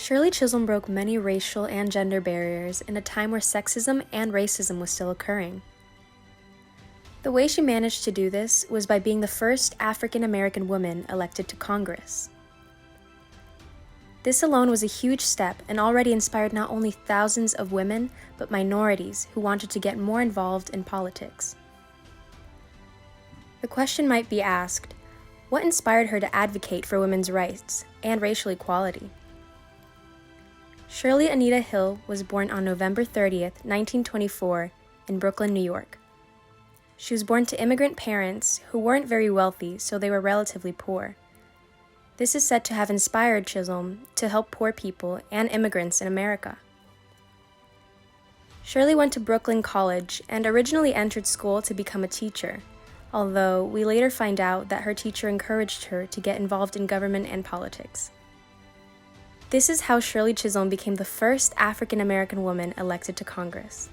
Shirley Chisholm broke many racial and gender barriers in a time where sexism and racism was still occurring. The way she managed to do this was by being the first African American woman elected to Congress. This alone was a huge step and already inspired not only thousands of women, but minorities who wanted to get more involved in politics. The question might be asked, what inspired her to advocate for women's rights and racial equality? Shirley Anita Hill was born on November 30th, 1924, in Brooklyn, New York. She was born to immigrant parents who weren't very wealthy, so they were relatively poor. This is said to have inspired Chisholm to help poor people and immigrants in America. Shirley went to Brooklyn College and originally entered school to become a teacher, although we later find out that her teacher encouraged her to get involved in government and politics. This is how Shirley Chisholm became the first African American woman elected to Congress.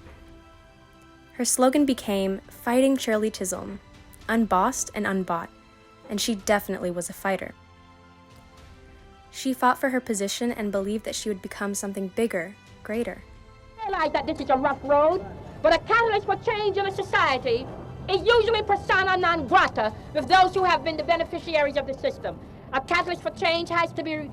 Her slogan became, "Fighting Shirley Chisholm, unbossed and unbought," and she definitely was a fighter. She fought for her position and believed that she would become something bigger, greater. I realize that this is a rough road, but a catalyst for change in a society is usually persona non grata with those who have been the beneficiaries of the system. A catalyst for change has to be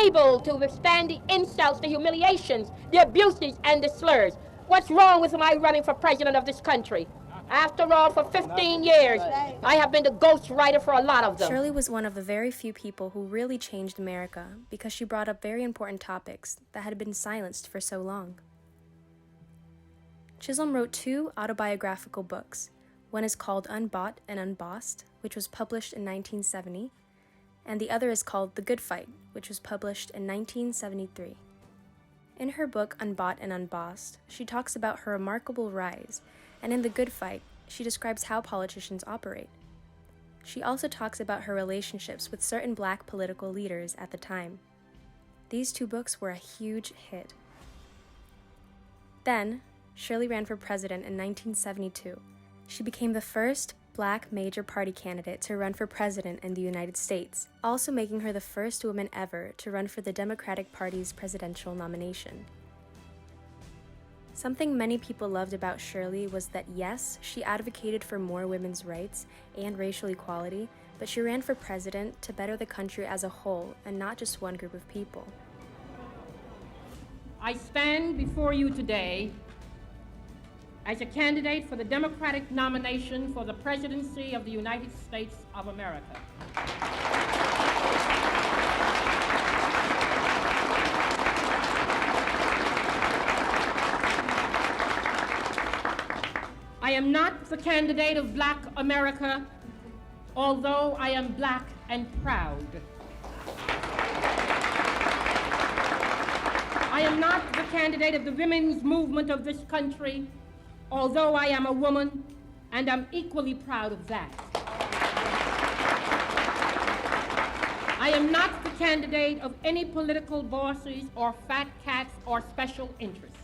able to withstand the insults, the humiliations, the abuses, and the slurs. What's wrong with my running for president of this country? After all, for 15 years, I have been the ghostwriter for a lot of them. Shirley was one of the very few people who really changed America because she brought up very important topics that had been silenced for so long. Chisholm wrote 2 autobiographical books. One is called Unbought and Unbossed, which was published in 1970, and the other is called The Good Fight, which was published in 1973. In her book Unbought and Unbossed, she talks about her remarkable rise, and in The Good Fight, she describes how politicians operate. She also talks about her relationships with certain Black political leaders at the time. These 2 books were a huge hit. Then, Shirley ran for president in 1972. She became the first Black major party candidate to run for president in the United States, also making her the first woman ever to run for the Democratic Party's presidential nomination. Something many people loved about Shirley was that yes, she advocated for more women's rights and racial equality, but she ran for president to better the country as a whole and not just one group of people. I stand before you today as a candidate for the Democratic nomination for the presidency of the United States of America. I am not the candidate of Black America, although I am Black and proud. I am not the candidate of the women's movement of this country, although I am a woman, and I'm equally proud of that. I am not the candidate of any political bosses or fat cats or special interests.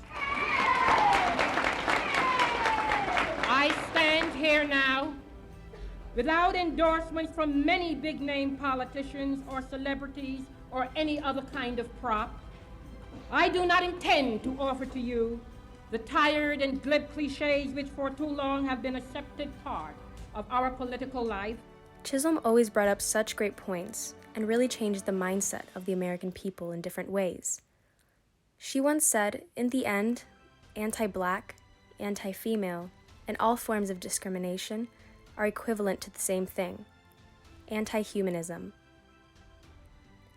I stand here now without endorsements from many big-name politicians or celebrities or any other kind of prop. I do not intend to offer to you the tired and glib cliches which for too long have been an accepted part of our political life. Chisholm always brought up such great points and really changed the mindset of the American people in different ways. She once said, in the end, anti-Black, anti-female, and all forms of discrimination are equivalent to the same thing, anti-humanism.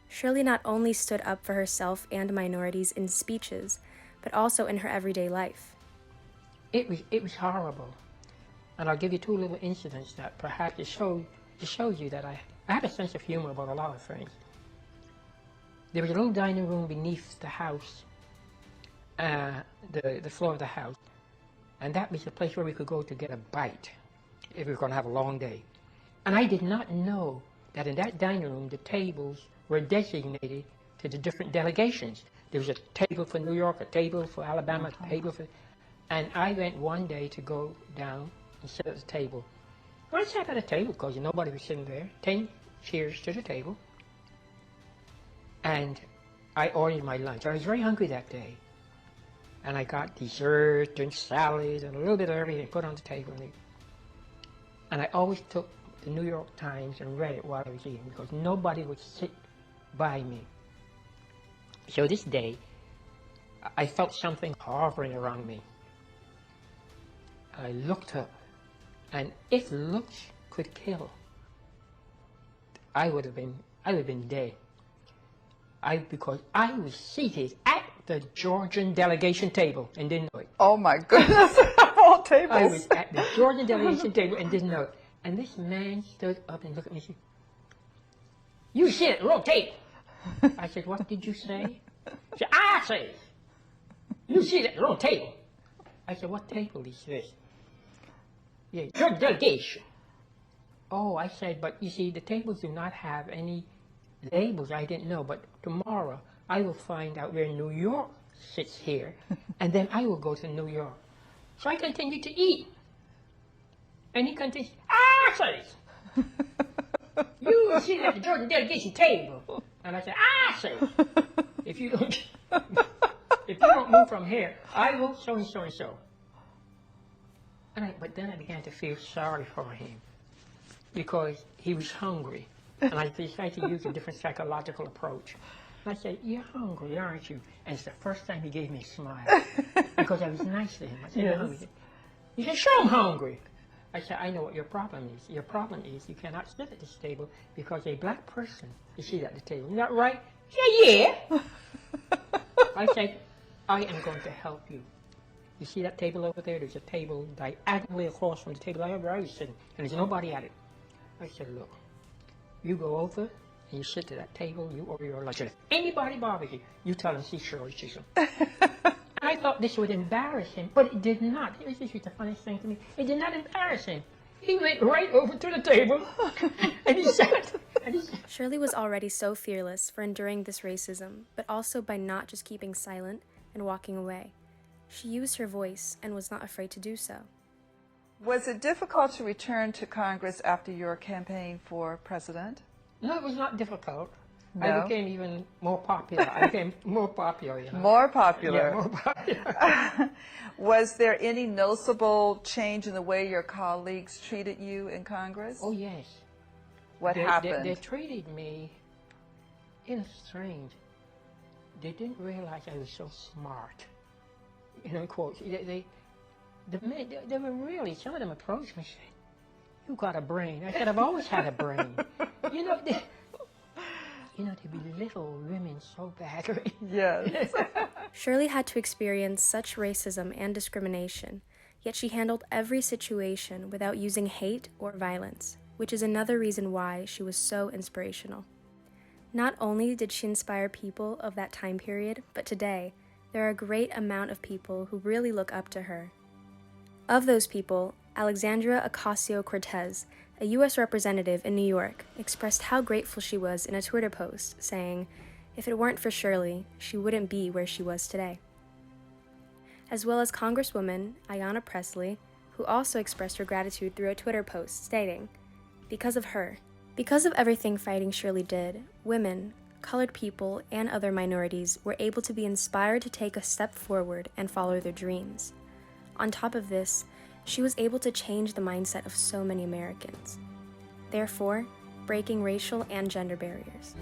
Shirley not only stood up for herself and minorities in speeches, but also in her everyday life. It was horrible. And I'll give you 2 little incidents that perhaps it shows you that I have a sense of humor about a lot of things. There was a little dining room beneath the house, the floor of the house, and that was the place where we could go to get a bite if we were going to have a long day. And I did not know that in that dining room the tables were designated to the different delegations. There was a table for New York, a table for Alabama, a table for... And I went one day to go down and sit at the table. Well, I sat at a table because nobody was sitting there. 10 chairs to the table. And I ordered my lunch. I was very hungry that day. And I got dessert and salad and a little bit of everything put on the table. And I always took the New York Times and read it while I was eating because nobody would sit by me. So this day, I felt something hovering around me. I looked up, and if looks could kill, I would have been dead. Because I was seated at the Georgian delegation table and didn't know it. Oh my goodness, of all tables. I was at the Georgian delegation table and didn't know it. And this man stood up and looked at me and said, "You sit at the wrong table." I said, "What did you say?" He said, "I say, you sit at the wrong table." I said, "What table is this?" "Yeah, your delegation." "Oh," I said, "but you see, the tables do not have any labels." I didn't know, but tomorrow I will find out where New York sits here, and then I will go to New York. So I continued to eat. And he continued, "I say, you sit at the Georgian delegation table." And I said, "I say, if you don't move from here, I will so and so and so." But then I began to feel sorry for him because he was hungry. And I decided to use a different psychological approach. And I said, "You're hungry, aren't you?" And it's the first time he gave me a smile because I was nice to him. I said, "You're hungry." He said, "Sure, I'm hungry." I said, "I know what your problem is. Your problem is you cannot sit at this table because a black person is seated at the table. Isn't that right?" He said, "Yeah." I said, "I am going to help you. You see that table over there? There's a table diagonally across from the table I was sitting, and there's nobody at it." I said, "Look, you go over and you sit at that table, you order your lunch. And if anybody bothers you, you tell them, see Shirley Chisholm." I thought this would embarrass him, but it did not. This is the funniest thing to me. It did not embarrass him. He went right over to the table and he sat. Shirley was already so fearless for enduring this racism, but also by not just keeping silent and walking away. She used her voice and was not afraid to do so. Was it difficult to return to Congress after your campaign for president? No, it was not difficult. No? I became even more popular. I became more popular. You know? More popular. Yeah, more popular. Was there any noticeable change in the way your colleagues treated you in Congress? Oh, yes. What happened? They treated me in strange. They didn't realize I was so smart. You know, in quotes. They were really, some of them approached me and said, "You got a brain." I said, "I've always had a brain." You know, they belittle women so badly. Yes. Shirley had to experience such racism and discrimination, yet she handled every situation without using hate or violence, which is another reason why she was so inspirational. Not only did she inspire people of that time period, but today, there are a great amount of people who really look up to her. Of those people, Alexandria Ocasio-Cortez, a U.S. representative in New York, expressed how grateful she was in a Twitter post, saying, "If it weren't for Shirley, she wouldn't be where she was today." As well as Congresswoman Ayanna Pressley, who also expressed her gratitude through a Twitter post, stating, "Because of her, because of everything Fighting Shirley did, women, colored people, and other minorities were able to be inspired to take a step forward and follow their dreams. On top of this, she was able to change the mindset of so many Americans, therefore breaking racial and gender barriers."